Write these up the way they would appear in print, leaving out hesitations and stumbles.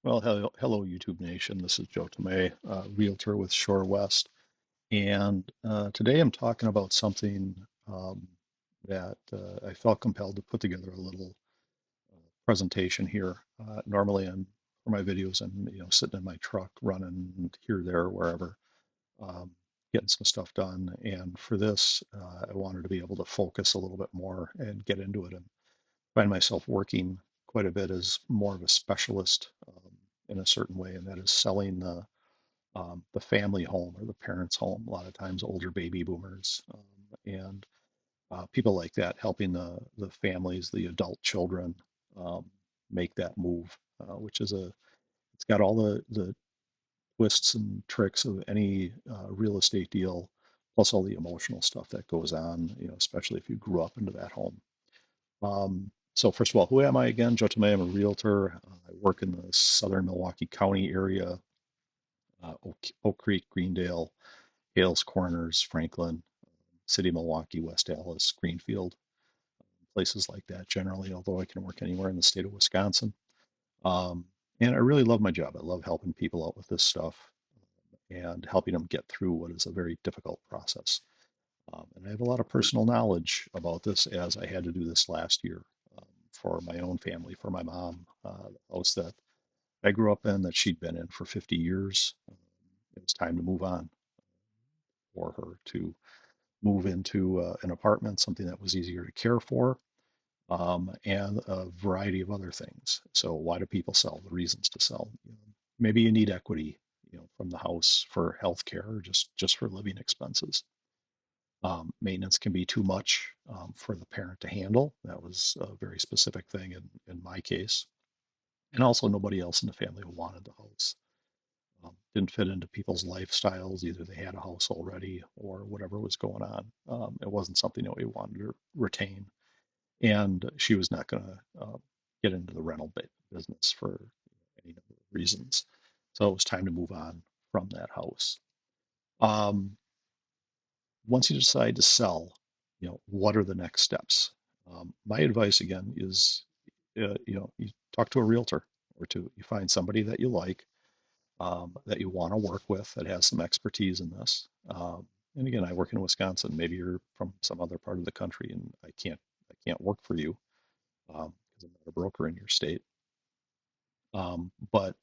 Well, hello, YouTube Nation. This is Joe Tomei, Realtor with Shorewest. And today I'm talking about something that I felt compelled to put together a little presentation here. Normally, for my videos, I'm sitting in my truck, running here, there, wherever, um, getting some stuff done. And for this, I wanted to be able to focus a little bit more and get into it and find myself working quite a bit as more of a specialist in a certain way, and that is selling the family home or the parents' home. A lot of times, older baby boomers and people like that, helping the families, the adult children, um, make that move, which is it's got all the twists and tricks of any real estate deal, plus all the emotional stuff that goes on. Especially if you grew up into that home. So first of all, who am I again? Joe Tomei. I'm a realtor. I work in the southern Milwaukee County area, Oak Creek, Greendale, Hales Corners, Franklin, City of Milwaukee, West Allis, Greenfield, places like that generally, although I can work anywhere in the state of Wisconsin. Um, and I really love my job. I love helping people out with this stuff and helping them get through what is a very difficult process. And I have a lot of personal knowledge about this as I had to do this last year for my own family, for my mom, the house that I grew up in that she'd been in for 50 years. It was time to move on for her to move into an apartment, something that was easier to care for, and a variety of other things. So why do people sell? The reasons to sell. Maybe you need equity, from the house for health care or just for living expenses. Maintenance can be too much for the parent to handle. That was a very specific thing in my case. And also, nobody else in the family wanted the house. Didn't fit into people's lifestyles. Either they had a house already or whatever was going on. It wasn't something that we wanted to retain. And she was not going to get into the rental business for any number of reasons. So it was time to move on from that house. Um, Once you decide to sell, what are the next steps? My advice again is, you talk to a realtor or you find somebody that you like, that you want to work with that has some expertise in this. And again, I work in Wisconsin. Maybe you're from some other part of the country, and I can't work for you because I'm not a broker in your state. But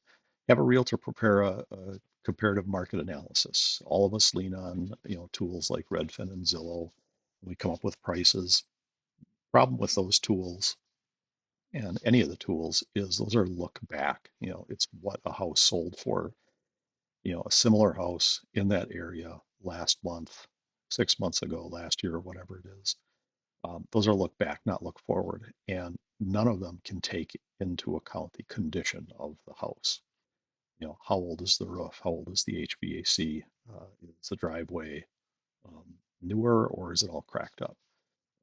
have a realtor prepare a comparative market analysis. All of us lean on tools like Redfin and Zillow. We come up with prices. Problem with those tools and any of the tools is those are look back. It's what a house sold for. A similar house in that area last month, 6 months ago, last year, or whatever it is. Those are look back, not look forward, and none of them can take into account the condition of the house. How old is the roof? How old is the HVAC? Is the driveway newer or is it all cracked up?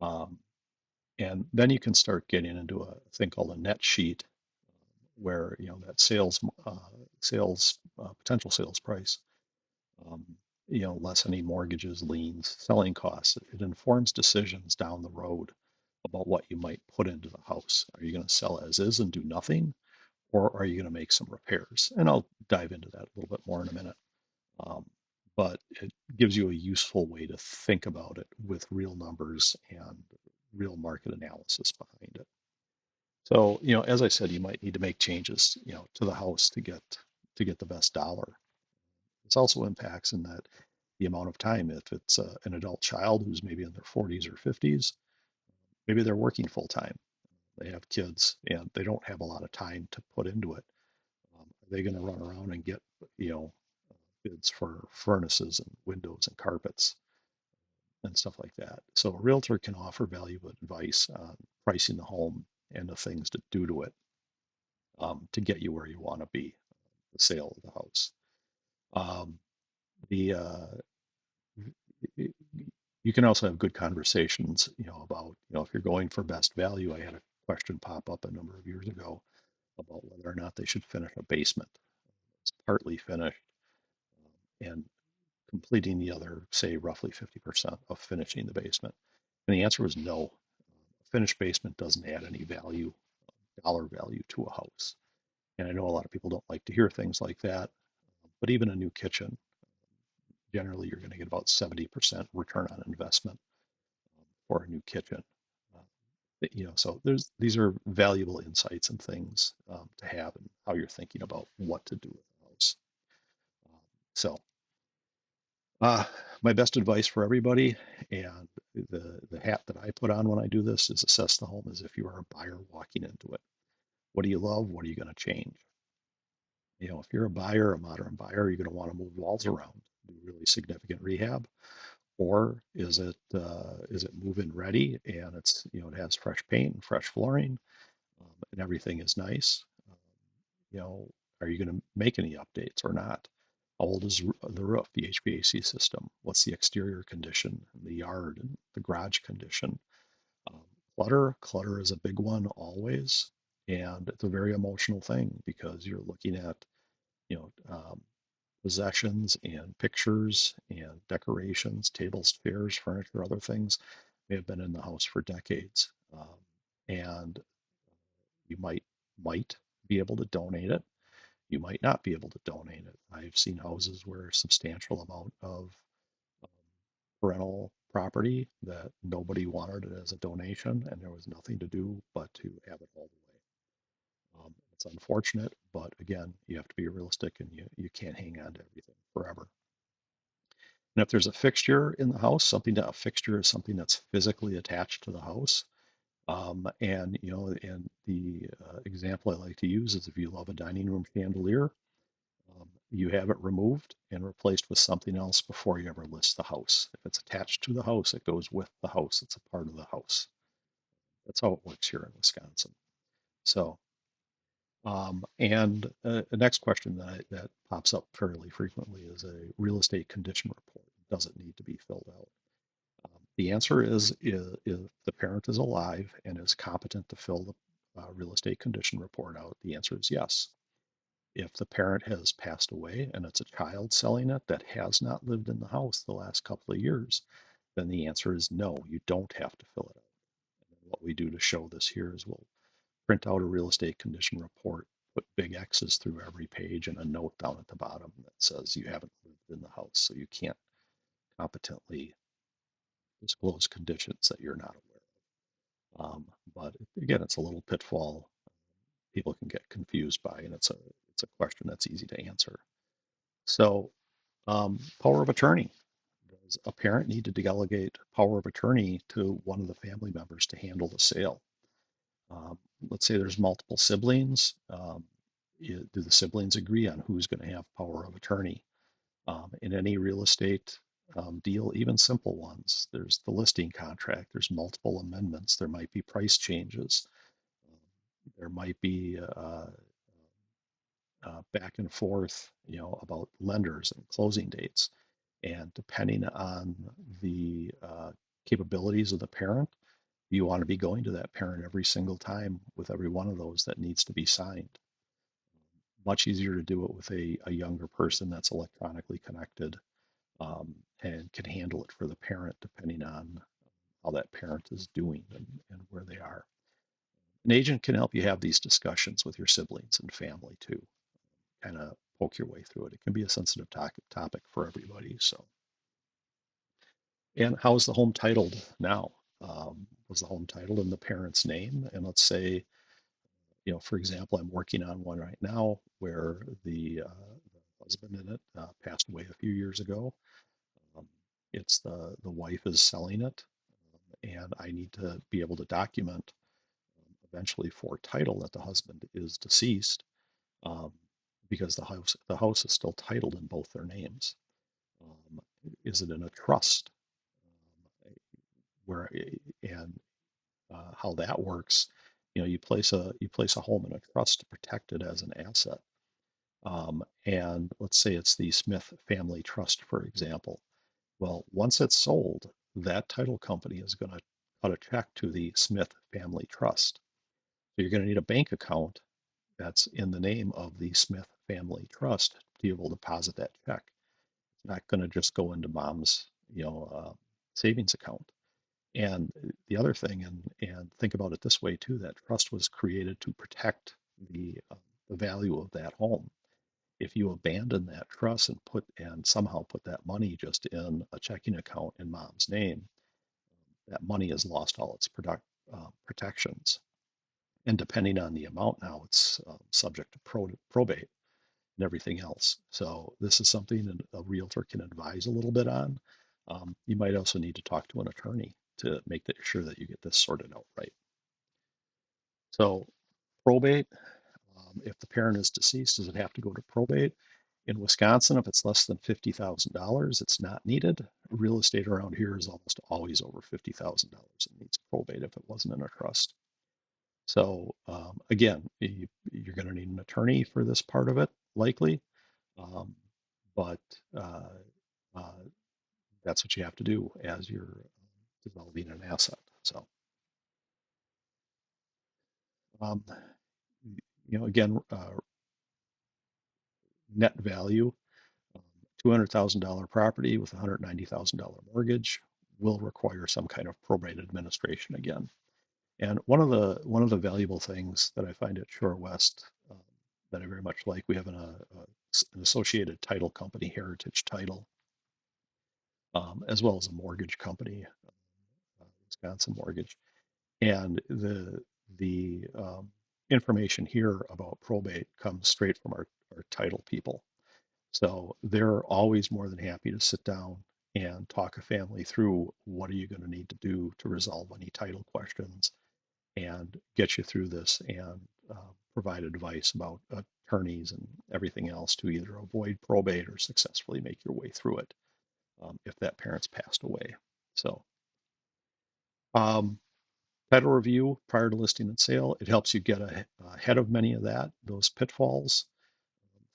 Um, and then you can start getting into a thing called a net sheet, where that potential sales price, um, less any mortgages, liens, selling costs. It informs decisions down the road about what you might put into the house. Are you going to sell as is and do nothing, or are you going to make some repairs? And I'll dive into that a little bit more in a minute. Um, but it gives you a useful way to think about it with real numbers and real market analysis behind it. So, as I said, you might need to make changes, to the house to get the best dollar. This also impacts in that the amount of time. If it's an adult child who's maybe in their 40s or 50s, maybe they're working full time. They have kids and they don't have a lot of time to put into it. Are they going to run around and get, you know, bids for furnaces and windows and carpets and stuff like that? So a realtor can offer valuable advice on pricing the home and the things to do to it, to get you where you want to be, the sale of the house. Um, the You can also have good conversations, about, if you're going for best value. I had a question pop up a number of years ago about whether or not they should finish a basement. It's partly finished, and completing the other, say, roughly 50% of finishing the basement. And the answer was no. A finished basement doesn't add any value, dollar value to a house. And I know a lot of people don't like to hear things like that, but even a new kitchen, generally you're going to get about 70% return on investment for a new kitchen. Uh, so these are valuable insights and things to have and how you're thinking about what to do with the house. Um, so uh, my best advice for everybody, and the hat that I put on when I do this, is assess the home as if you are a buyer walking into it. What do you love? What are you going to change? If you're a buyer, a modern buyer, you're going to want to move walls around, do really significant rehab, or is it move-in ready and it has fresh paint and fresh flooring, and everything is nice? Um, you know, are you going to make any updates or not? How old is the roof, the HVAC system? What's the exterior condition, and the yard, and the garage condition? Um, clutter is a big one always, and it's a very emotional thing because you're looking at you know um, possessions and pictures and decorations, tables, chairs, furniture, other things may have been in the house for decades, and you might be able to donate it. You might not be able to donate it. I've seen houses where a substantial amount of um, parental property that nobody wanted it as a donation, and there was nothing to do but to have it all the way. It's unfortunate, but again, you have to be realistic, and you can't hang on to everything forever. And if there's a fixture in the house, a fixture is something that's physically attached to the house. And the example I like to use is if you love a dining room chandelier, you have it removed and replaced with something else before you ever list the house. If it's attached to the house, it goes with the house. It's a part of the house. That's how it works here in Wisconsin. So, and the next question that pops up fairly frequently is a real estate condition report. Does it need to be filled out? The answer is if the parent is alive and is competent to fill the real estate condition report out, the answer is yes. If the parent has passed away and it's a child selling it that has not lived in the house the last couple of years, then the answer is no, you don't have to fill it out. And what we do to show this here is we'll print out a real estate condition report, put big X's through every page and a note down at the bottom that says you haven't lived in the house, so you can't competently disclose conditions that you're not aware of. But again, it's a little pitfall people can get confused by, and it's a question that's easy to answer. So, power of attorney. Does a parent need to delegate power of attorney to one of the family members to handle the sale? Um, let's say there's multiple siblings. Do the siblings agree on who's going to have power of attorney? In any real estate deal, even simple ones, there's the listing contract, there's multiple amendments, there might be price changes, there might be back and forth, about lenders and closing dates. And depending on the capabilities of the parent, you want to be going to that parent every single time with every one of those that needs to be signed. Much easier to do it with a younger person that's electronically connected, and can handle it for the parent depending on how that parent is doing and where they are. An agent can help you have these discussions with your siblings and family too, kind of poke your way through it. It can be a sensitive topic for everybody. So, and how is the home titled now? Was the home titled in the parent's name? And let's say, for example, I'm working on one right now where the husband in it passed away a few years ago. Um, it's the wife is selling it, and I need to be able to document eventually for title that the husband is deceased, um, because the house is still titled in both their names. Um, is it in a trust? Where and How that works? You place a home in a trust to protect it as an asset. And let's say it's the Smith Family Trust, for example. Well, once it's sold, that title company is going to cut a check to the Smith Family Trust. So you're going to need a bank account that's in the name of the Smith Family Trust to be able to deposit that check. It's not going to just go into mom's, savings account. And the other thing, and think about it this way too, that trust was created to protect the the value of that home. If you abandon that trust and somehow put that money just in a checking account in mom's name, that money has lost all its protections. And depending on the amount now, it's subject to probate and everything else. So this is something that a realtor can advise a little bit on. You might also need to talk to an attorney to make sure that you get this sorted out right. So probate, if the parent is deceased, does it have to go to probate? In Wisconsin, if it's less than $50,000, it's not needed. Real estate around here is almost always over $50,000. It needs probate if it wasn't in a trust. So again, you're going to need an attorney for this part of it, likely, um, but uh, uh, that's what you have to do as you're developing an asset. So, um, again, net value, $200,000 property with $190,000 mortgage will require some kind of probate administration again. And one of the valuable things that I find at Shorewest that I very much like, we have an associated title company, Heritage Title, as well as a mortgage company, Wisconsin Mortgage, and the information here about probate comes straight from our title people. So they're always more than happy to sit down and talk a family through what are you going to need to do to resolve any title questions and get you through this and provide advice about attorneys and everything else to either avoid probate or successfully make your way through it if that parent's passed away. So um, title review prior to listing and sale, it helps you get ahead of many of those pitfalls,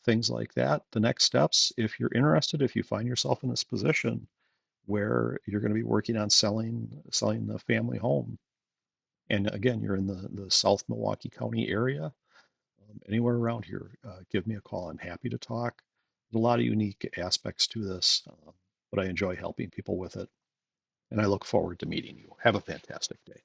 things like that. The next steps, if you're interested, if you find yourself in this position where you're going to be working on selling the family home, and again, you're in the South Milwaukee County area, anywhere around here, give me a call. I'm happy to talk. There's a lot of unique aspects to this, but I enjoy helping people with it. And I look forward to meeting you. Have a fantastic day.